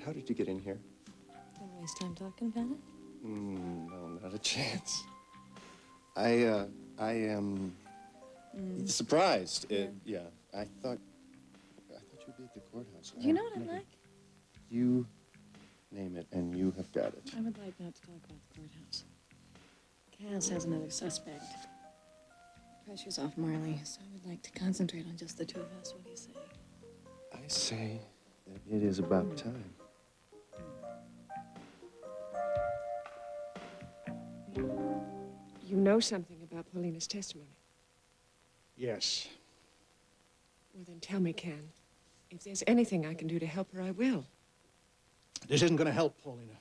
How did you get in here? Don't waste time talking about it. No, not a chance. I am surprised. Yeah, I thought you'd be at the courthouse. Do you know what I'd like? You name it, and you have got it. I would like not to talk about the courthouse. Cass has another suspect. Pressure's off Marley, so I would like to concentrate on just the two of us. What do you say? I say that it is about time. You know something about Paulina's testimony. Yes. Well, then tell me, Ken. If there's anything I can do to help her, I will. This isn't going to help, Paulina.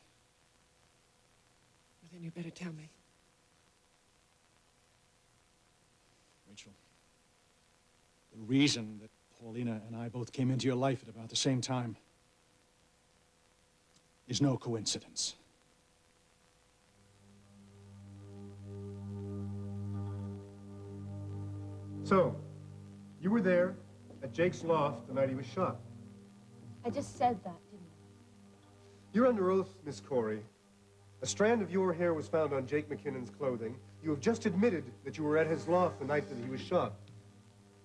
Well, then you better tell me. Rachel, the reason that Paulina and I both came into your life at about the same time is no coincidence. So, you were there at Jake's loft the night he was shot. I just said that, didn't You're under oath, Miss Corey. A strand of your hair was found on Jake McKinnon's clothing. You have just admitted that you were at his loft the night that he was shot.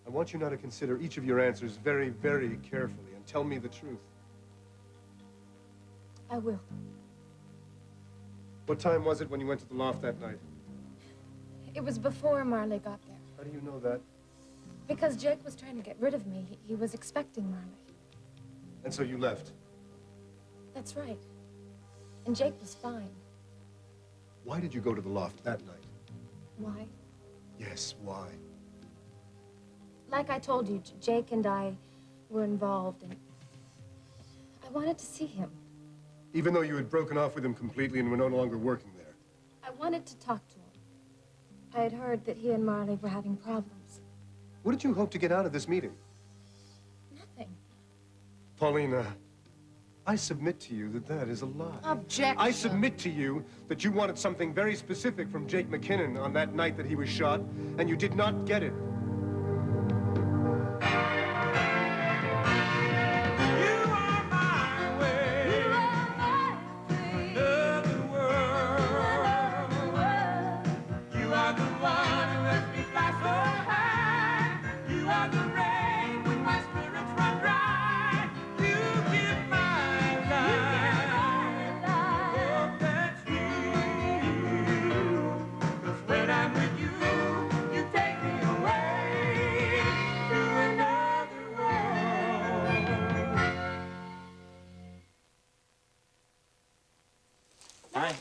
I want you now to consider each of your answers very, very carefully and tell me the truth. I will. What time was it when you went to the loft that night? It was before Marley got there. How do you know that? Because Jake was trying to get rid of me. He was expecting Marley. And so you left. That's right. And Jake was fine. Why did you go to the loft that night? Why? Yes, why? Like I told you, Jake and I were involved, and I wanted to see him. Even though you had broken off with him completely and were no longer working there. I wanted to talk to him. I had heard that he and Marley were having problems. What did you hope to get out of this meeting? Nothing. Paulina, I submit to you that that is a lie. Objection. I submit to you that you wanted something very specific from Jake McKinnon on that night that he was shot, and you did not get it.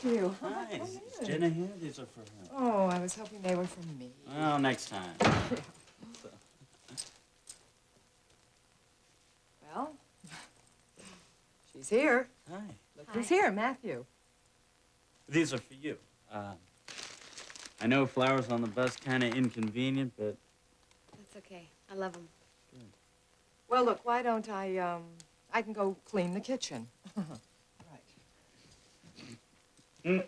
You. Hi, is Jenna here? These are for her. Oh, I was hoping they were for me. Well, next time. Well, she's here. Hi. Look who's here, Matthew. These are for you. I know flowers on the bus kind of inconvenient, but... That's okay. I love him. Well, look, why don't I can go clean the kitchen. So,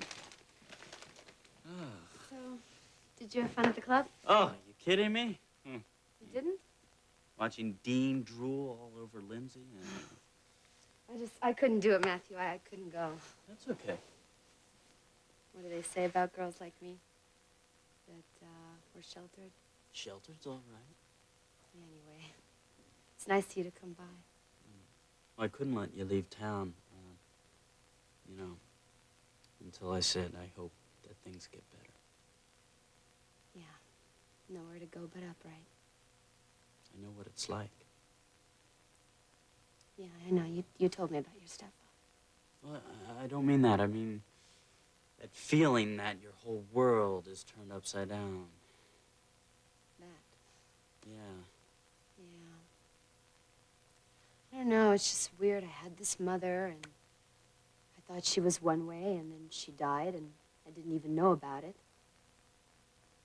did you have fun at the club? Oh, you kidding me? You didn't? Watching Dean drool all over Lindsay? I couldn't do it, Matthew. I couldn't go. That's okay. What do they say about girls like me? That, we're sheltered? Sheltered's all right. Anyway, it's nice of you to come by. Well, I couldn't let you leave town, you know, until I said I hope that things get better. Yeah, nowhere to go but up, right? I know what it's like. Yeah, I know. You told me about your stepfather. Well, I don't mean that. I mean that feeling that your whole world is turned upside down. That. Yeah. Yeah. I don't know. It's just weird. I had this mother, and I thought she was one way, and then she died, and I didn't even know about it.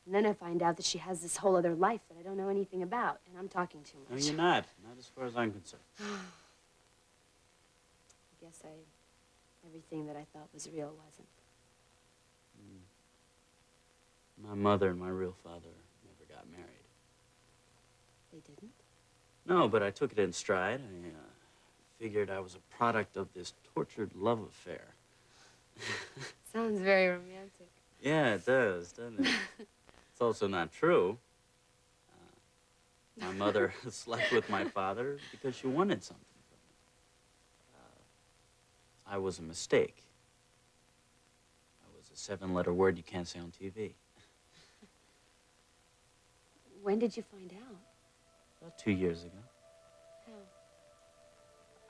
And then I find out that she has this whole other life that I don't know anything about, and I'm talking too No, much. you're not. Not as far as I'm concerned. I guess everything that I thought was real wasn't. My mother and my real father never got married. They didn't? No, but I took it in stride. I figured I was a product of this tortured love affair. Sounds very romantic. Yeah, it does, doesn't it? It's also not true. My mother slept with my father because she wanted something from me. I was a mistake. I was a 7-letter word you can't say on TV. When did you find out? About 2 years ago. How?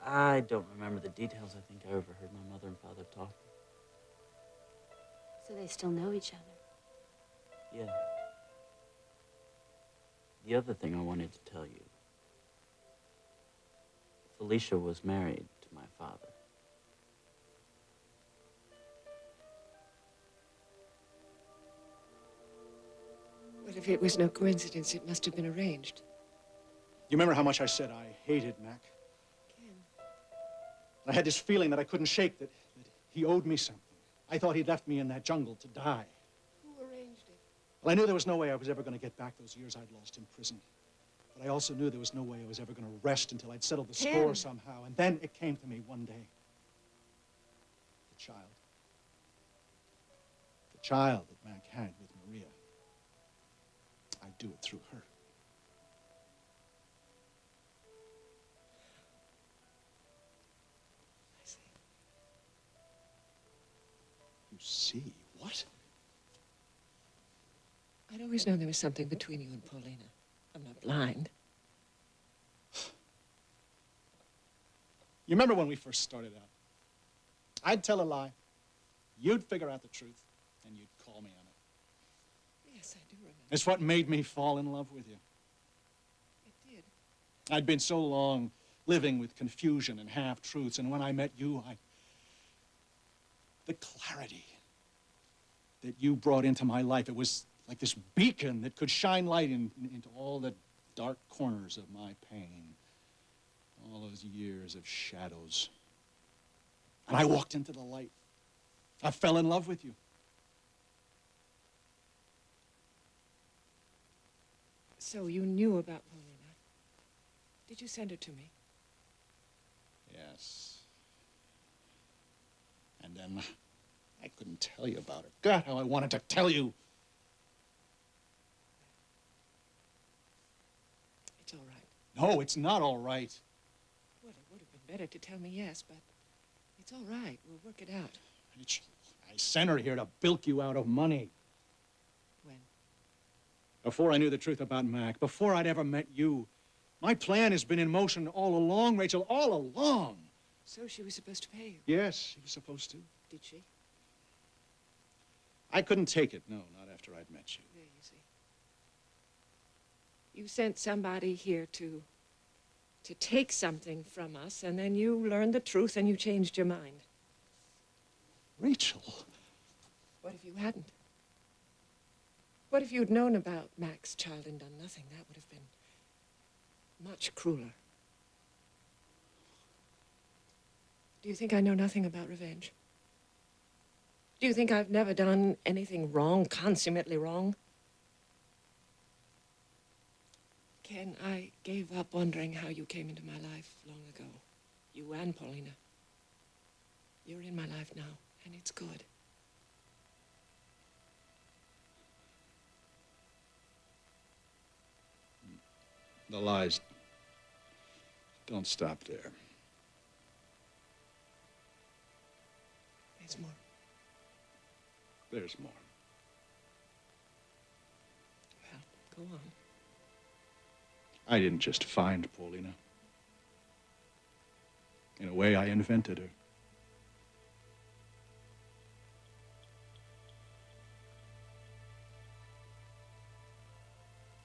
I don't remember the details. I think I overheard my mother and father talking. So they still know each other. Yeah. The other thing I wanted to tell you. Felicia was married to my father. Well, if it was no coincidence, it must have been arranged. You remember how much I said I hated Mac? Ken. I had this feeling that I couldn't shake, that he owed me something. I thought he'd left me in that jungle to die. Who arranged it? Well, I knew there was no way I was ever going to get back those years I'd lost in prison. But I also knew there was no way I was ever going to rest until I'd settled the Ken. score somehow. And then it came to me one day. The child. The child that Mac had with Maria. I'd do it through her. I see. You see? What? I'd always known there was something between you and Paulina. I'm not blind. You remember when we first started out? I'd tell a lie, you'd figure out the truth, and you'd call me on it. Yes, I do remember. It's what made me fall in love with you. It did. I'd been so long living with confusion and half-truths, and when I met you, the clarity that you brought into my life, it was like this beacon that could shine light into all the dark corners of my pain. All those years of shadows. And I walked into the light. I fell in love with you. So you knew about Paulina. Did you send her to me? Yes. And then I couldn't tell you about her. God, how I wanted to tell you. It's all right. No, it's not all right. Well, it would have been better to tell me yes, but it's all right. We'll work it out. Rachel, I sent her here to bilk you out of money. When? Before I knew the truth about Mac, before I'd ever met you. My plan has been in motion all along, Rachel, all along. So she was supposed to pay you. Yes, she was supposed to. Did she? I couldn't take it, no, not after I'd met you. There, you see. You sent somebody here to take something from us, and then you learned the truth and you changed your mind. Rachel. What if you hadn't? What if you'd known about Mac's child and done nothing? That would have been much crueler. Do you think I know nothing about revenge? Do you think I've never done anything wrong, consummately wrong? Ken, I gave up wondering how you came into my life long ago. You and Paulina. You're in my life now, and it's good. The lies don't stop there. There's more. There's more. Well, go on. I didn't just find Paulina. In a way, I invented her.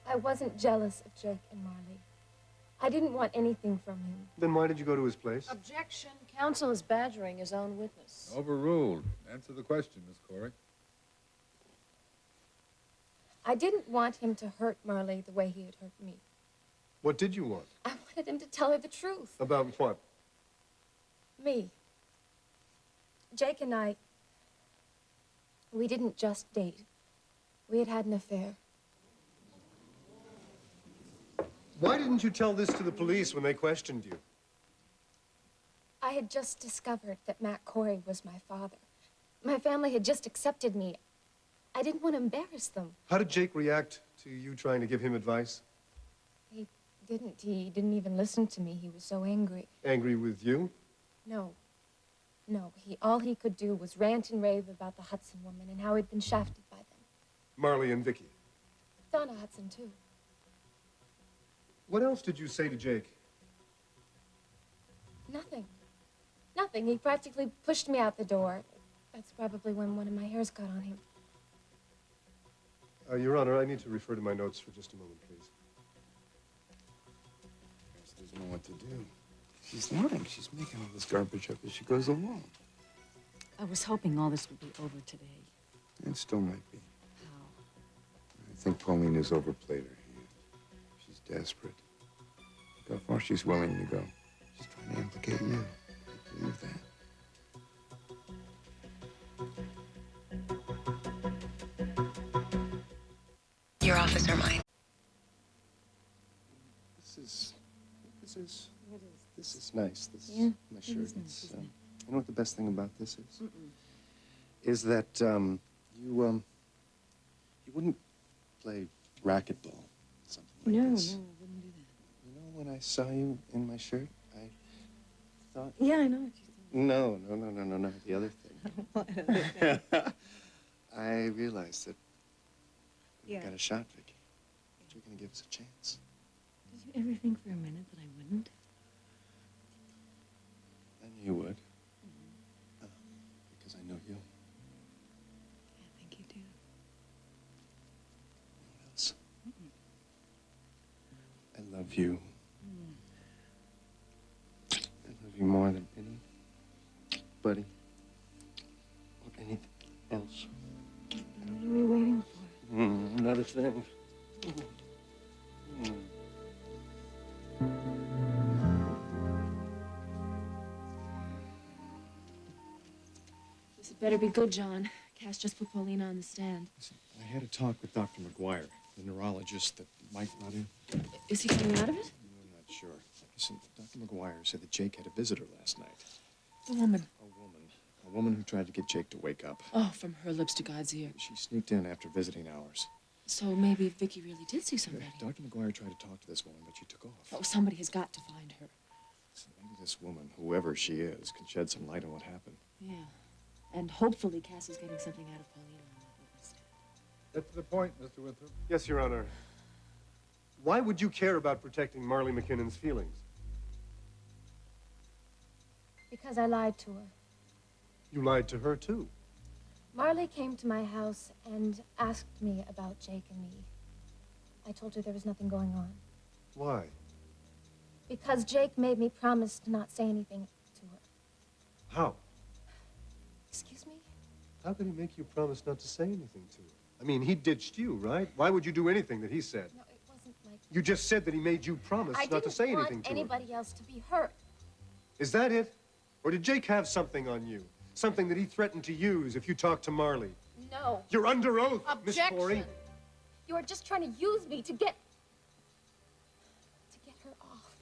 I wasn't jealous of Jake and Marley. I didn't want anything from him. Then why did you go to his place? Objection. Counsel is badgering his own witness. Overruled. Answer the question, Miss Corey. I didn't want him to hurt Marley the way he had hurt me. What did you want? I wanted him to tell her the truth. About what? Me. Jake and I, we didn't just date. We had had an affair. Why didn't you tell this to the police when they questioned you? I had just discovered that Matt Corey was my father. My family had just accepted me. I didn't want to embarrass them. How did Jake react to you trying to give him advice? He didn't. He didn't even listen to me. He was so angry. Angry with you? No. No, all he could do was rant and rave about the Hudson woman and how he'd been shafted by them. Marley and Vicky. Donna Hudson, too. What else did you say to Jake? Nothing. Nothing. He practically pushed me out the door. That's probably when one of my hairs got on him. Your Honor, I need to refer to my notes for just a moment, please. She doesn't know what to do. She's lying. She's making all this garbage up as she goes along. I was hoping all this would be over today. It still might be. How? I think Paulina's overplayed her hand. She's desperate. Look how far she's willing to go. She's trying to implicate you. I believe that. Your office or mine? This is nice. This Yeah, is my it shirt. is nice, It's, isn't it? you know what the best thing about this is? Is that you wouldn't play racquetball, something like No, this. I wouldn't do that. You know, when I saw you in my shirt, I thought, Yeah, I know what you no, the other thing. think. I realized that we Yeah. got a shot, Vicky. That you're gonna give us a chance. Did you ever think for a minute that I wouldn't? I knew you would. Because I know you. I think you do. You know what else? I love you. I love you more than anybody or anything else. What are we waiting for? Not a thing. This had better be good, John. Cass just put Paulina on the stand. I had a talk with Dr. McGuire, the neurologist that Mike brought in. Is he coming out of it? I'm not sure. Listen, Dr. McGuire said that Jake had a visitor last night. The woman. A woman who tried to get Jake to wake up. Oh, from her lips to God's ear. She sneaked in after visiting hours. So maybe Vicky really did see somebody. Dr. McGuire tried to talk to this woman, but she took off. Oh, somebody has got to find her. Listen, maybe this woman, whoever she is, can shed some light on what happened. Yeah. And hopefully Cass is getting something out of Paulina on that witness stand. Get to the point, Mr. Winthrop. Yes, Your Honor. Why would you care about protecting Marley McKinnon's feelings? Because I lied to her. You lied to her, too. Marley came to my house and asked me about Jake and me. I told her there was nothing going on. Why? Because Jake made me promise to not say anything to her. How? Excuse me? How could he make you promise not to say anything to her? I mean, he ditched you, right? Why would you do anything that he said? No, it wasn't like... You just said that he made you promise I not to say didn't anything want to her. anybody else to be hurt. Is that it? Or did Jake have something on you? Something that he threatened to use if you talked to Marley? No. You're under oath, Miss Objection. Corey. You are just trying to use me to get her off.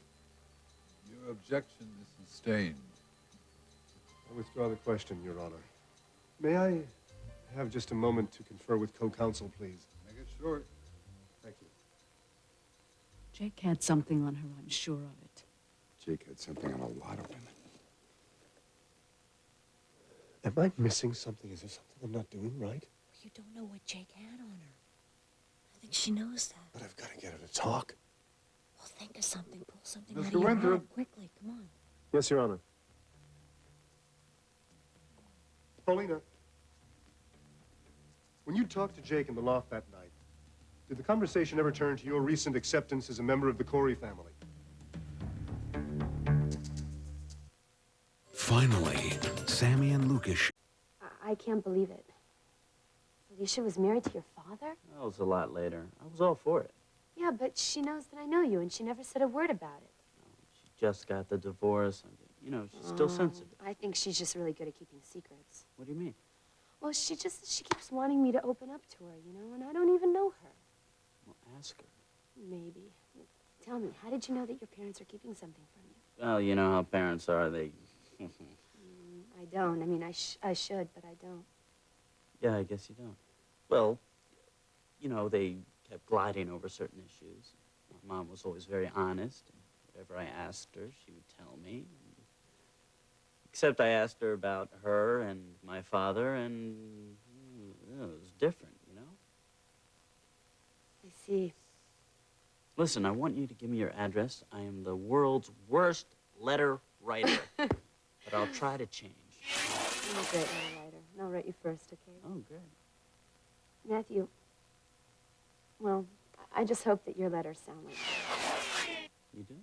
Your objection is sustained. I withdraw the question, Your Honor. May I have just a moment to confer with co-counsel, please? Make it short. Thank you. Jake had something on her, I'm sure of it. Jake had something on a lot of women. Am I missing something? Is there something I'm not doing right? You don't know what Jake had on her. I think she knows that. But I've got to get her to talk. Well, think of something. Pull something Mr. out of your Winthrop. head quickly. Come on. Yes, Your Honor. Paulina, when you talked to Jake in the loft that night, did the conversation ever turn to your recent acceptance as a member of the Corey family? Finally, Sammy and Lucas. I can't believe it. Felicia was married to your father? That was a lot later. I was all for it. Yeah, but she knows that I know you, and she never said a word about it. She just got the divorce. And, you know, she's still sensitive. I think she's just really good at keeping secrets. What do you mean? Well, she keeps wanting me to open up to her, you know, and I don't even know her. Well, ask her. Maybe. Tell me, how did you know that your parents are keeping something from you? Well, you know how parents are. They I don't. I mean, I should, but I don't. Yeah, I guess you don't. Well, you know, they kept gliding over certain issues. My mom was always very honest. And whatever I asked her, she would tell me. Except I asked her about her and my father, and it was different, you know? I see. Listen, I want you to give me your address. I am the world's worst letter writer, but I'll try to change. I'm a great letter writer. And I'll write you first, okay? Oh, good. Matthew, well, I just hope that your letters sound like that. You do?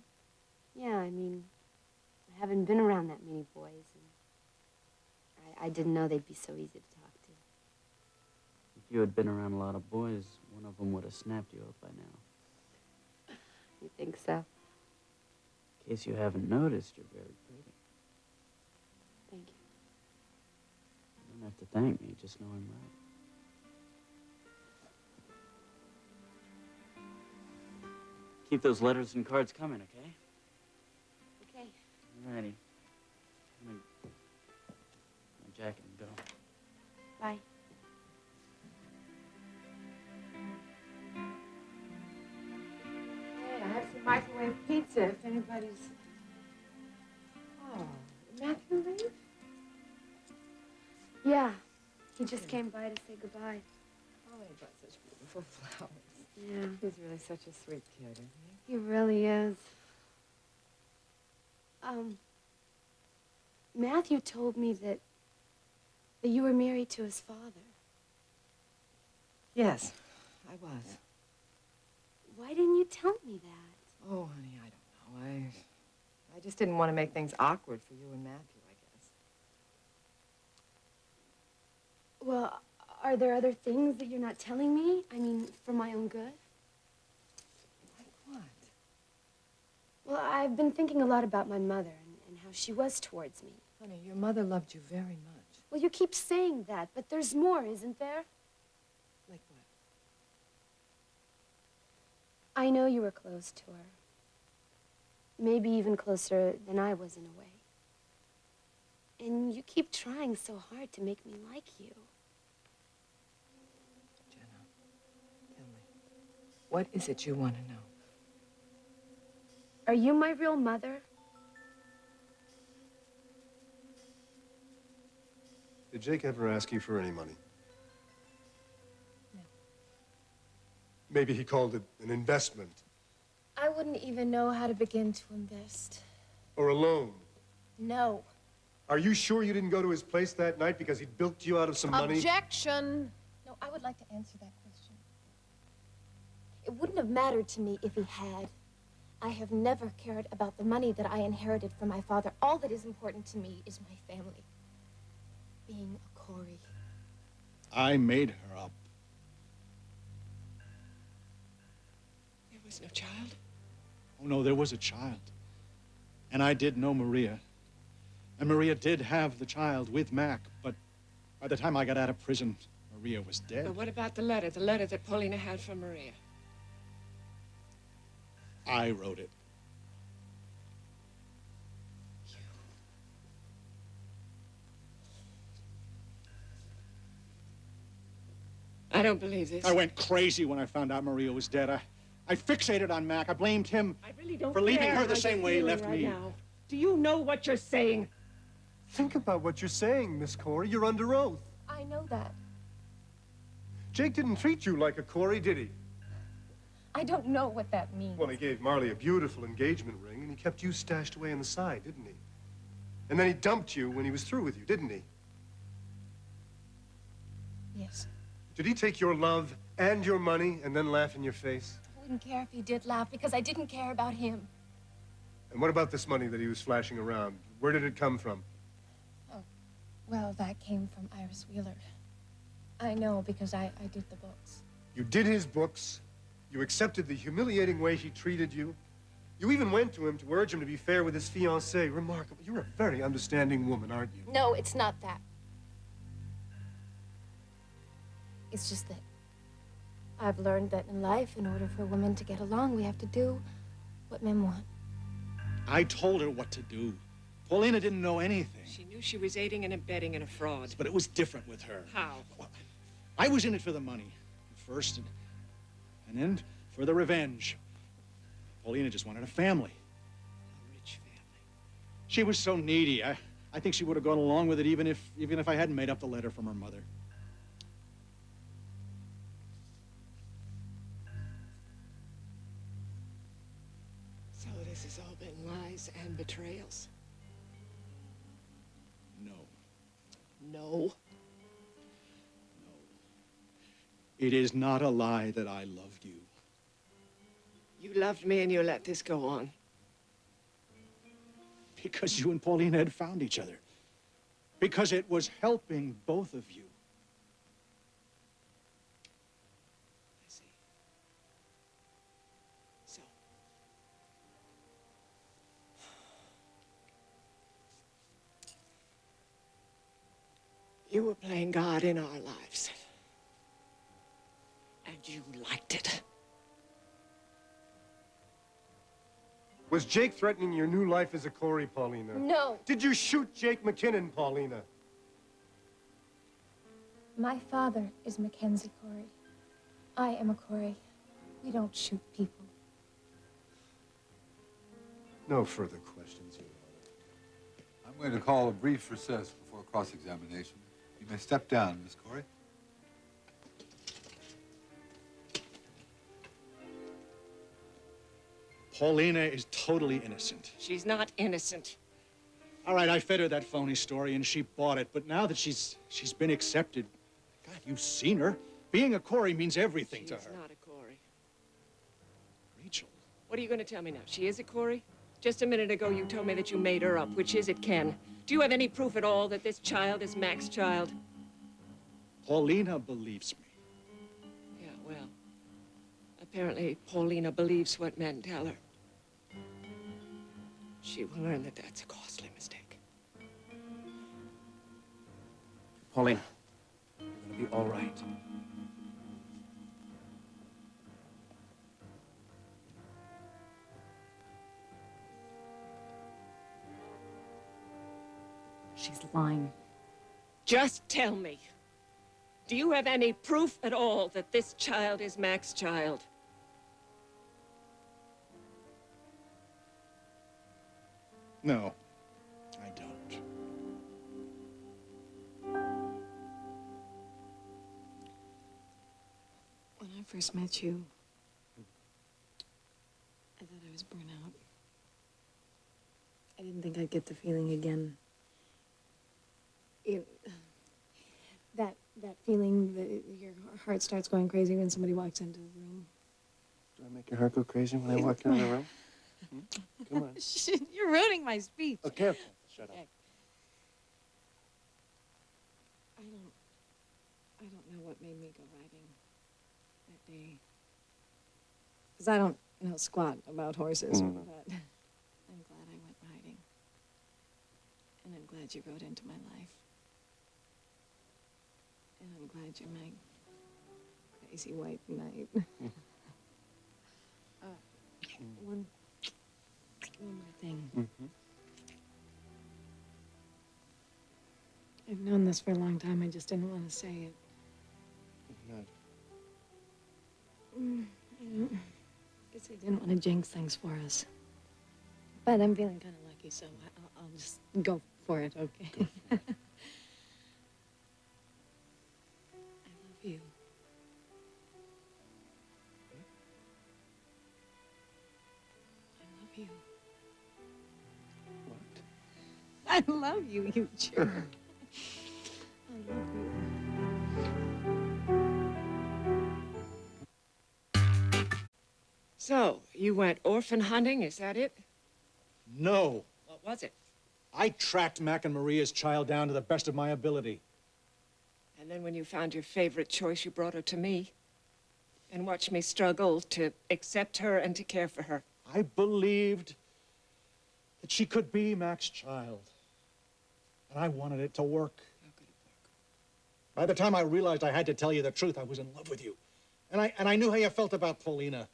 Yeah, I mean, I haven't been around that many boys, and I didn't know they'd be so easy to talk to. If you had been around a lot of boys, one of them would have snapped you up by now. You think so? In case you haven't noticed, you're very pretty. Thank you. You don't have to thank me, just know I'm right. Keep those letters and cards coming, okay? Okay. Alrighty. I'm gonna get my jacket and go. Bye. Hey, I have some microwave pizza if anybody's... Oh, Matthew leave? Yeah, he just came by to say goodbye. Oh, he brought such beautiful flowers. Yeah, He's really such a sweet kid, isn't he? he really is. Matthew told me that you were married to his father. Yes, I was. Why didn't you tell me that? Oh, honey, I don't know. I just didn't want to make things awkward for you and Matthew, I guess. Well, are there other things that you're not telling me? I mean, for my own good? Like what? Well, I've been thinking a lot about my mother and how she was towards me. Honey, your mother loved you very much. Well, you keep saying that, but there's more, isn't there? Like what? I know you were close to her. Maybe even closer than I was in a way. And you keep trying so hard to make me like you. Jenna, tell me, what is it you want to know? Are you my real mother? Did Jake ever ask you for any money? No. Maybe he called it an investment I wouldn't even know how to begin to invest. or a loan. No. Are you sure you didn't go to his place that night because he'd bilked you out of some money? Objection! No, I would like to answer that question. It wouldn't have mattered to me if he had. I have never cared about the money that I inherited from my father. All that is important to me is my family. Being a Corey. I made her up. There was no child? Oh, no, there was a child. And I did know Maria. And Maria did have the child with Mac, but by the time I got out of prison, Maria was dead. But what about the letter that Paulina had from Maria? I wrote it. I don't believe this. I went crazy when I found out Maria was dead. I fixated on Mac. I blamed him I really don't for leaving care her the how same you're way he feeling left right me. now. Do you know what you're saying? Think about what you're saying, Miss Corey. You're under oath. I know that. Jake didn't treat you like a Corey, did he? I don't know what that means. Well, he gave Marley a beautiful engagement ring, and he kept you stashed away on the side, didn't he? And then he dumped you when he was through with you, didn't he? Yes. Did he take your love and your money and then laugh in your face? I wouldn't care if he did laugh because I didn't care about him. And what about this money that he was flashing around? Where did it come from? Oh, well, that came from Iris Wheeler. I know because I did the books. You did his books. You accepted the humiliating way he treated you. You even went to him to urge him to be fair with his fiancée. Remarkable. You're a very understanding woman, aren't you? No, it's not that. It's just that I've learned that in life, in order for women to get along, we have to do what men want. I told her what to do. Paulina didn't know anything. She knew she was aiding and abetting in a fraud. But it was different with her. How? Well, I was in it for the money first, and then for the revenge. Paulina just wanted a family. A rich family. She was so needy. I think she would have gone along with it even if I hadn't made up the letter from her mother. So this has all been lies and betrayals. No. No. It is not a lie that I love you. You loved me and you let this go on. Because you and Paulina had found each other. Because it was helping both of you. I see. So. You were playing God in our lives. And you liked it. Was Jake threatening your new life as a Corey, Paulina? No. Did you shoot Jake McKinnon, Paulina? My father is Mackenzie Corey. I am a Corey. We don't shoot people. No further questions, Your Honor. I'm going to call a brief recess before cross-examination. You may step down, Miss Corey. Paulina is totally innocent. She's not innocent. All right, I fed her that phony story and she bought it, but now that she's been accepted, God, you've seen her. Being a Corey means everything to her. She's not a Corey. Rachel. What are you going to tell me now? She is a Corey? Just a minute ago, you told me that you made her up. Which is it, Ken? Do you have any proof at all that this child is Mac's child? Paulina believes me. Yeah, well, apparently Paulina believes what men tell her. She will learn that that's a costly mistake. Pauline, you're gonna be all right. She's lying. Just tell me, do you have any proof at all that this child is Mac's child? No, I don't. When I first met you, I thought I was burnt out. I didn't think I'd get the feeling again. That feeling that your heart starts going crazy when somebody walks into the room. Do I make your heart go crazy when I walk into the room? Come on. You're ruining my speech. Oh, careful. Shut up. I don't know what made me go riding that day. Because I don't know squat about horses, Mm. but I'm glad I went riding. And I'm glad you rode into my life. And I'm glad you're my crazy white knight. One more thing. Mm-hmm. I've known this for a long time. I just didn't want to say it. No. Guess I didn't want to jinx things for us. But I'm feeling kind of lucky, so I'll just go for it, okay? I love you. I love you. What? I love you, you jerk. I love you. So, you went orphan hunting, is that it? No. What was it? I tracked Mac and Maria's child down to the best of my ability. And then when you found your favorite choice, you brought her to me. And watched me struggle to accept her and to care for her. I believed that she could be Mac's child. And I wanted it to work. How could it work? By the time I realized I had to tell you the truth, I was in love with you. And I knew how you felt about Paulina.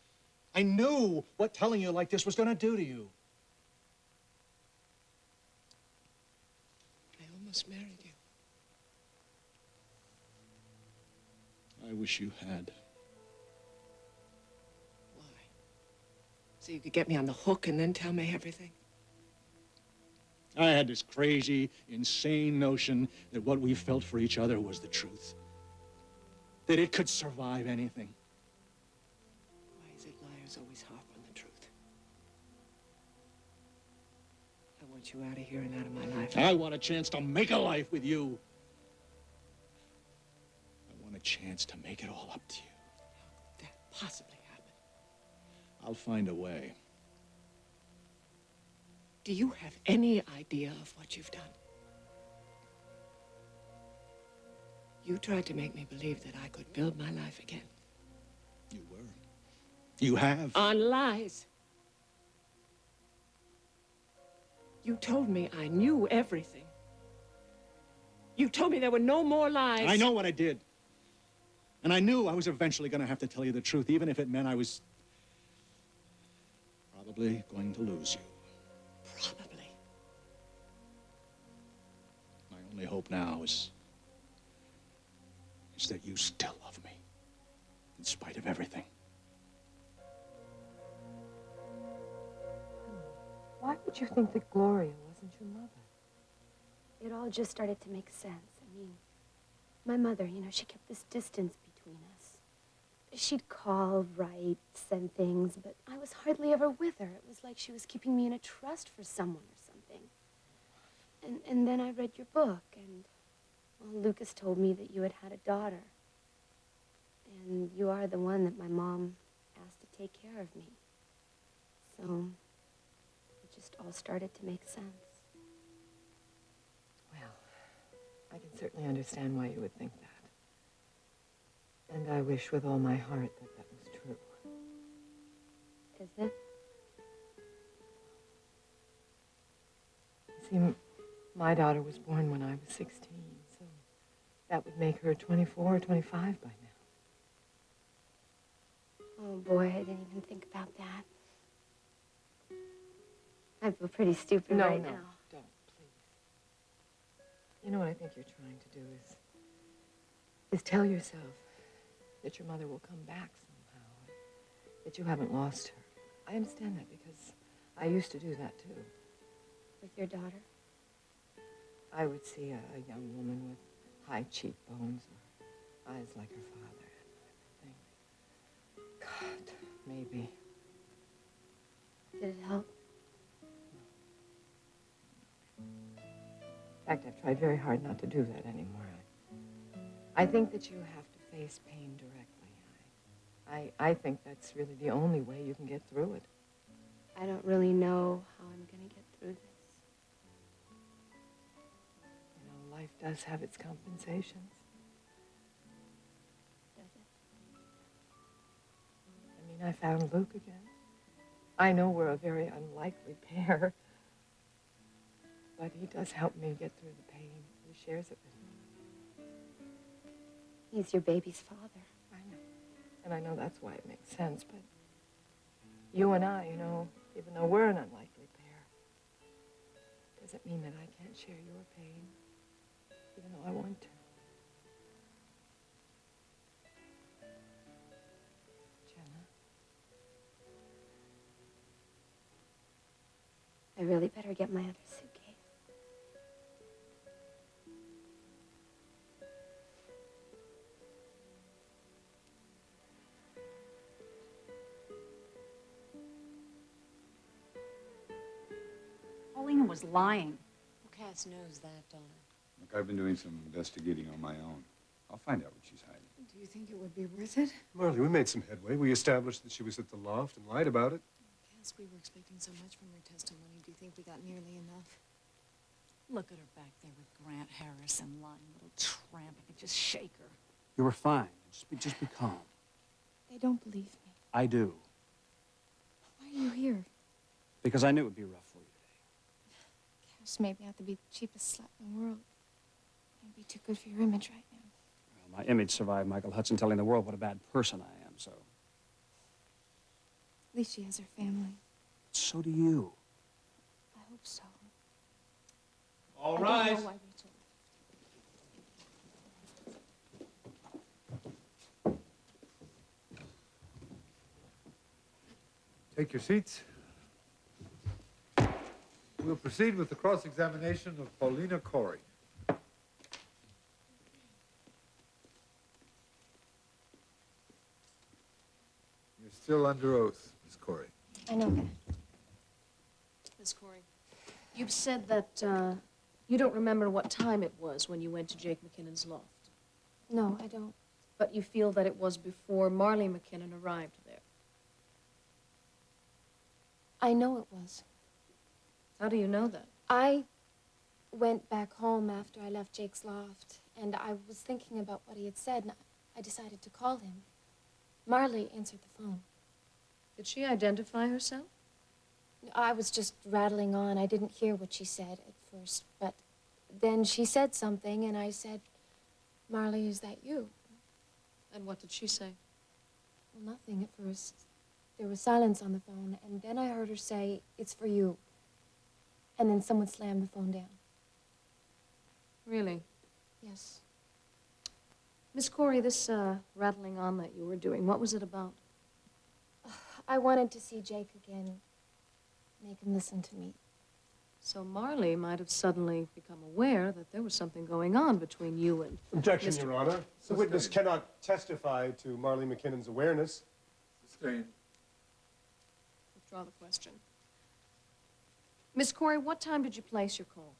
I knew what telling you like this was going to do to you. almost married you. I wish you had. Why? So you could get me on the hook and then tell me everything? I had this crazy, insane notion that what we felt for each other was the truth. That it could survive anything. Why is it liars always harp on the truth? I want you out of here and out of my life. I want a chance to make a life with you. I want a chance to make it all up to you. How could that possibly happen? I'll find a way. Do you have any idea of what you've done? You tried to make me believe that I could build my life again. You were. You have. On lies. You told me I knew everything. You told me there were no more lies. I know what I did. And I knew I was eventually going to have to tell you the truth, even if it meant I was probably going to lose you. Probably. My only hope now is that you still love me, in spite of everything. Why would you think that Gloria wasn't your mother? It all just started to make sense. I mean, my mother, you know, she kept this distance between us. She'd call, write, send things, but I was hardly ever with her. It was like she was keeping me in a trust for someone or something. And then I read your book, and, well, Lucas told me that you had had a daughter. And you are the one that my mom asked to take care of me. So it just all started to make sense. Well, I can certainly understand why you would think that. And I wish with all my heart that that was true. Is it? You see, my daughter was born when I was 16, so that would make her 24 or 25 by now. Oh, boy, I didn't even think about that. I feel pretty stupid right now. No, don't, please. You know what I think you're trying to do is tell yourself that your mother will come back somehow, that you haven't lost her. I understand that because I used to do that too. With your daughter? I would see a young woman with high cheekbones or eyes like her father, and I would think, God, maybe. Did it help? In fact, I've tried very hard not to do that anymore. I think that you have to face pain directly. I think that's really the only way you can get through it. I don't really know how I'm going to get through this. You know, life does have its compensations. Does it? I mean, I found Luke again. I know we're a very unlikely pair, but he does help me get through the pain. He shares it with me. He's your baby's father. I know. And I know that's why it makes sense, but you and I, you know, even though we're an unlikely pair, doesn't mean that I can't share your pain, even though I want to. Jenna? I really better get my other suitcase. Paulina was lying. Well, Cass knows that, Donna. Look, I've been doing some investigating on my own. I'll find out what she's hiding. Do you think it would be worth it? Marley, we made some headway. We established that she was at the loft and lied about it. Cass, we were expecting so much from her testimony. Do you think we got nearly enough? Look at her back there with Grant Harrison, lying little tramp. I could just shake her. You were fine. Just be calm. They don't believe me. I do. Why are you here? Because I knew it would be rough for you today. Cass made me out to be the cheapest slut in the world. You'd be too good for your image right now. Well, my image survived Michael Hudson telling the world what a bad person I am, so. At least she has her family. So do you. I hope so. All I right. don't know why Rachel Take your seats. We'll proceed with the cross-examination of Paulina Corey. You're still under oath, Miss Corey. I know that. Miss Corey, you've said that you don't remember what time it was when you went to Jake McKinnon's loft. No, I don't. But you feel that it was before Marley McKinnon arrived there. I know it was. How do you know that? I went back home after I left Jake's loft, and I was thinking about what he had said, and I decided to call him. Marley answered the phone. Did she identify herself? I was just rattling on. I didn't hear what she said at first, but then she said something, and I said, "Marley, is that you?" And what did she say? Well, nothing at first. There was silence on the phone, and then I heard her say, "It's for you." And then someone slammed the phone down. Really? Yes. Miss Corey, this rattling on that you were doing, what was it about? I wanted to see Jake again, make him listen to me. So Marley might have suddenly become aware that there was something going on between you and Objection, Mr. Your Honor. The witness cannot testify to Marley McKinnon's awareness. Sustained. Withdraw the question. Miss Corey, what time did you place your call?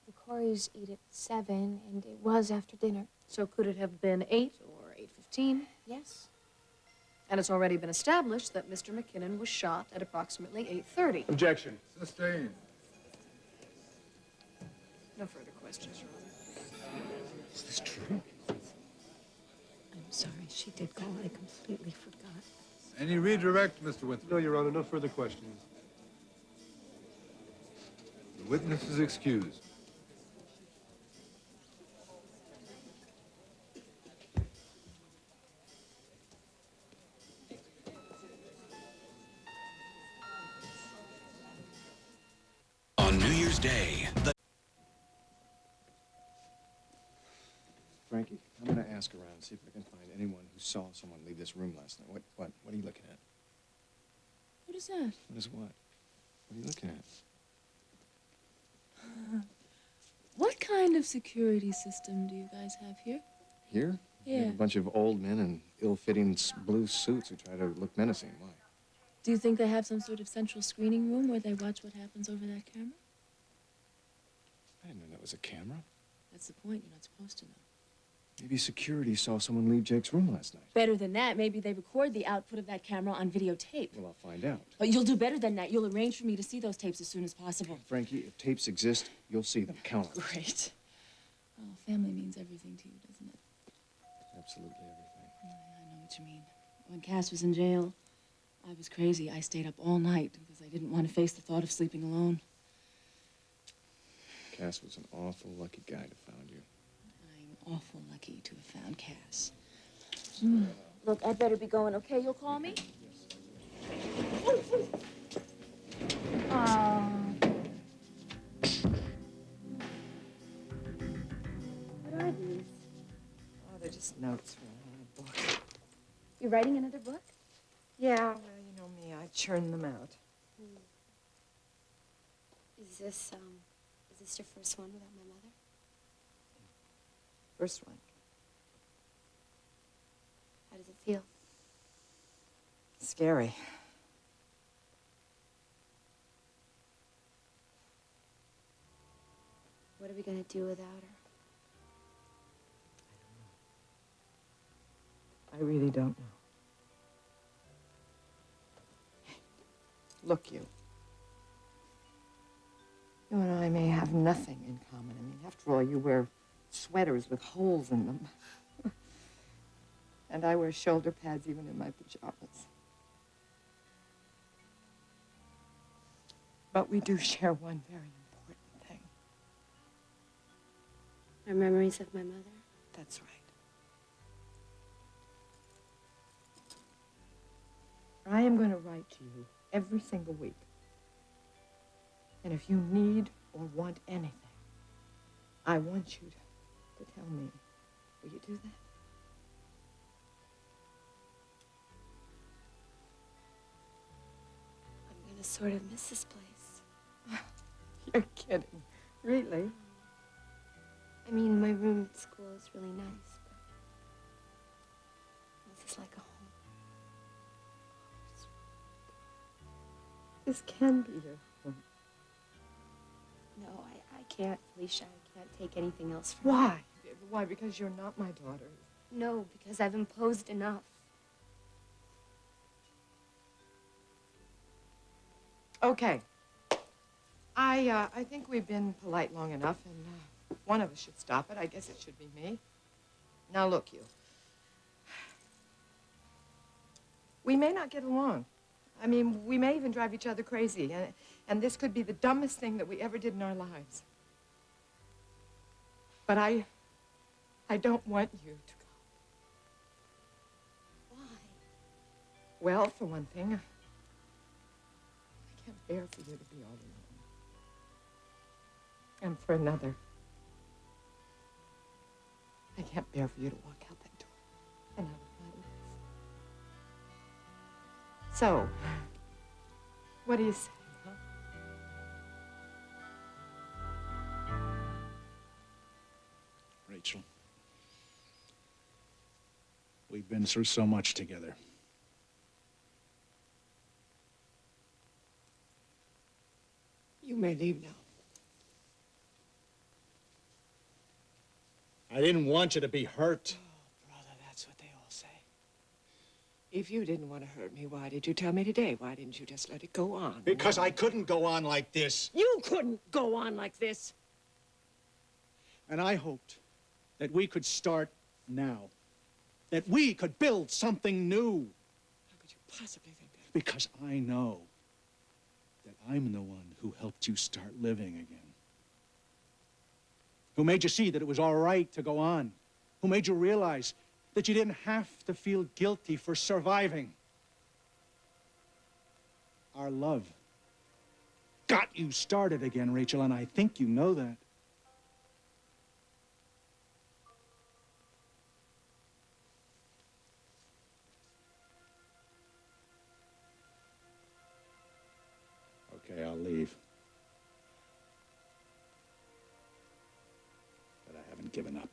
The Coreys eat at 7, and it was after dinner. So could it have been 8 or 8:15? Yes. And it's already been established that Mr. McKinnon was shot at approximately 8:30. Objection. Sustained. No further questions, Your Honor. Is this true? I'm sorry, she did call. I completely forgot. Any redirect, Mr. Winthrop? No, Your Honor, no further questions. The witness is excused. On New Year's Day, the Frankie, I'm gonna ask around, see if I can find anyone who saw someone leave this room last night. What are you looking at? What is that? What is what? What are you looking at? What kind of security system do you guys have here? Here? We have Yeah. a bunch of old men in ill-fitting blue suits who try to look menacing. Why? Do you think they have some sort of central screening room where they watch what happens over that camera? I didn't know that was a camera. That's the point. You're not supposed to know. Maybe security saw someone leave Jake's room last night. Better than that, maybe they record the output of that camera on videotape. Well, I'll find out. But you'll do better than that. You'll arrange for me to see those tapes as soon as possible. Frankie, if tapes exist, you'll see them. Count on it. Great. Oh, family means everything to you, doesn't it? Absolutely everything. I know what you mean. When Cass was in jail, I was crazy. I stayed up all night because I didn't want to face the thought of sleeping alone. Cass was an awful lucky guy to found you. I'm awful lucky to have found Cass. Look, I'd better be going, okay? You'll call me? What are these? Oh, they're just notes from a book. You're writing another book? Yeah, well, you know me, I churn them out. Is this your first one without my mother? First one. How does it feel? Scary. What are we gonna do without her? I really don't know. Look, you. You and I may have nothing in common. I mean, after all, you wear sweaters with holes in them. And I wear shoulder pads even in my pajamas. But we do share one very important thing. Our memories of my mother? That's right. I am going to write to you every single week. And if you need or want anything, I want you to tell me. Will you do that? of sort of miss this place. You're kidding. Really? I mean, my room at school is really nice, but this is like a home. This can be your home. No, I can't, Felicia. I can't take anything else from Why? Why? Because you're not my daughter. No, because I've imposed enough. Okay. I think we've been polite long enough, and one of us should stop it. I guess it should be me. Now, look, you. We may not get along. I mean, we may even drive each other crazy, and this could be the dumbest thing that we ever did in our lives. But I don't want you to go. Why? Well, for one thing, I can't bear for you to be all alone. And for another, I can't bear for you to walk out that door and out of my life. So, what do you say, huh? Rachel, we've been through so much together. You may leave now. I didn't want you to be hurt. Oh, brother, that's what they all say. If you didn't want to hurt me, why did you tell me today? Why didn't you just let it go on? Because I couldn't go on like this. You couldn't go on like this. And I hoped that we could start now. That we could build something new. How could you possibly think that? Because I know that I'm the one who helped you start living again. Who made you see that it was all right to go on. Who made you realize that you didn't have to feel guilty for surviving. Our love got you started again, Rachel, and I think you know that. Okay, I'll leave. But I haven't given up.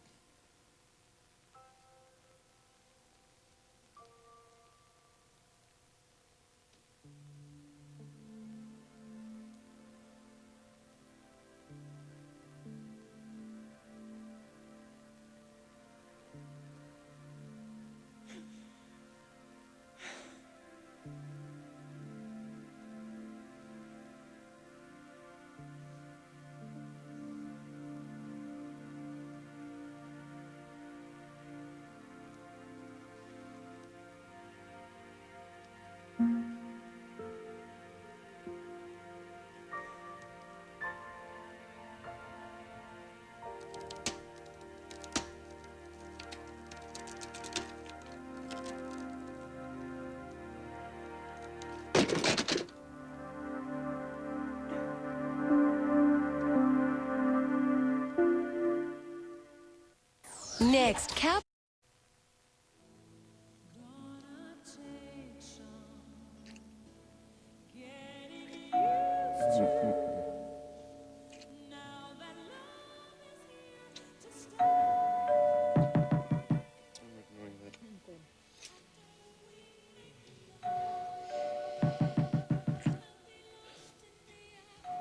Next, Cap.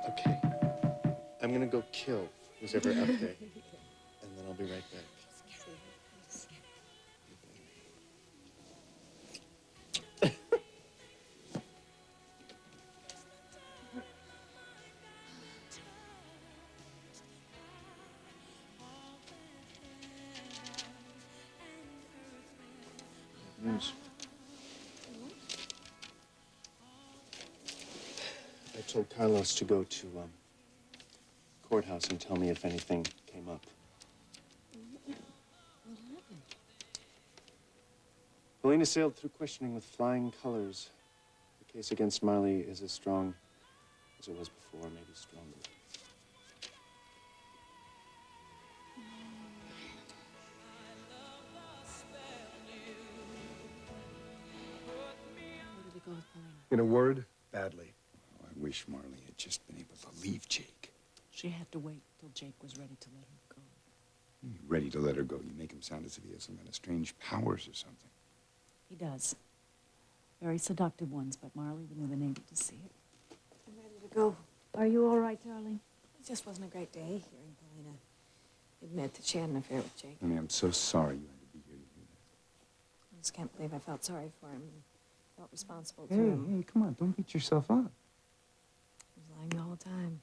Okay. I'm gonna go kill who's ever out there. And then I'll be right back. News. I told Carlos to go to courthouse and tell me if anything came up. What happened? Polina sailed through questioning with flying colors. The case against Marley is as strong as it was before, maybe stronger. Where did it go with Paulina? In a word, badly. Oh, wish Marley had just been able to leave Jake. She had to wait till Jake was ready to let her go. You're ready to let her go. You make him sound as if he has some kind of strange powers or something. He does. Very seductive ones, but Marley wouldn't have been able to see it. I'm ready to go. Are you all right, darling? It just wasn't a great day hearing Paulina admit that she had an affair with Jake. Honey, I'm so sorry you had to be here to hear that. I just can't believe I felt sorry for him and felt responsible to Hey, him. hey, come on, don't beat yourself up. He was lying the whole time.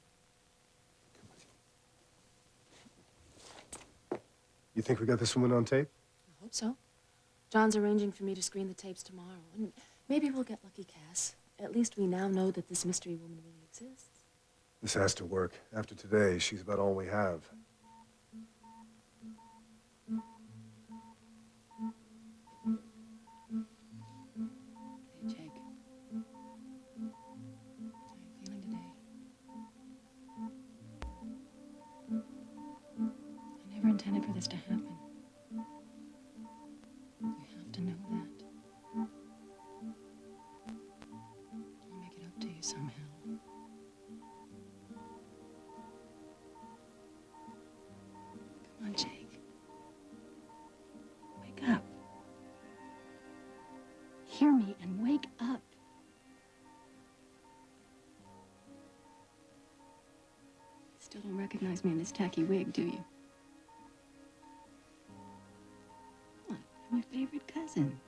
You think we got this woman on tape? I hope so. John's arranging for me to screen the tapes tomorrow, and maybe we'll get lucky, Cass. At least we now know that this mystery woman really exists. This has to work. After today, she's about all we have. Hey, Jake. How are you feeling today? I never intended for this to happen. You have to know that. I'll make it up to you somehow. Come on, Jake. Wake up. Hear me and wake up. Still don't recognize me in this tacky wig, do you? What? I'm your favorite cousin.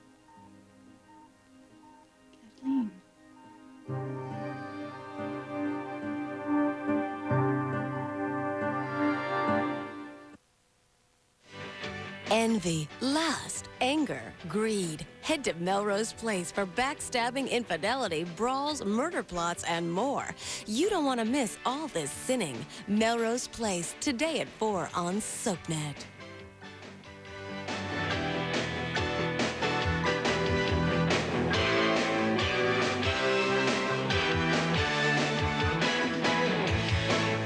Kathleen. Envy, lust, anger, greed. Head to Melrose Place for backstabbing, infidelity, brawls, murder plots, and more. You don't want to miss all this sinning. Melrose Place, today at 4 on SoapNet.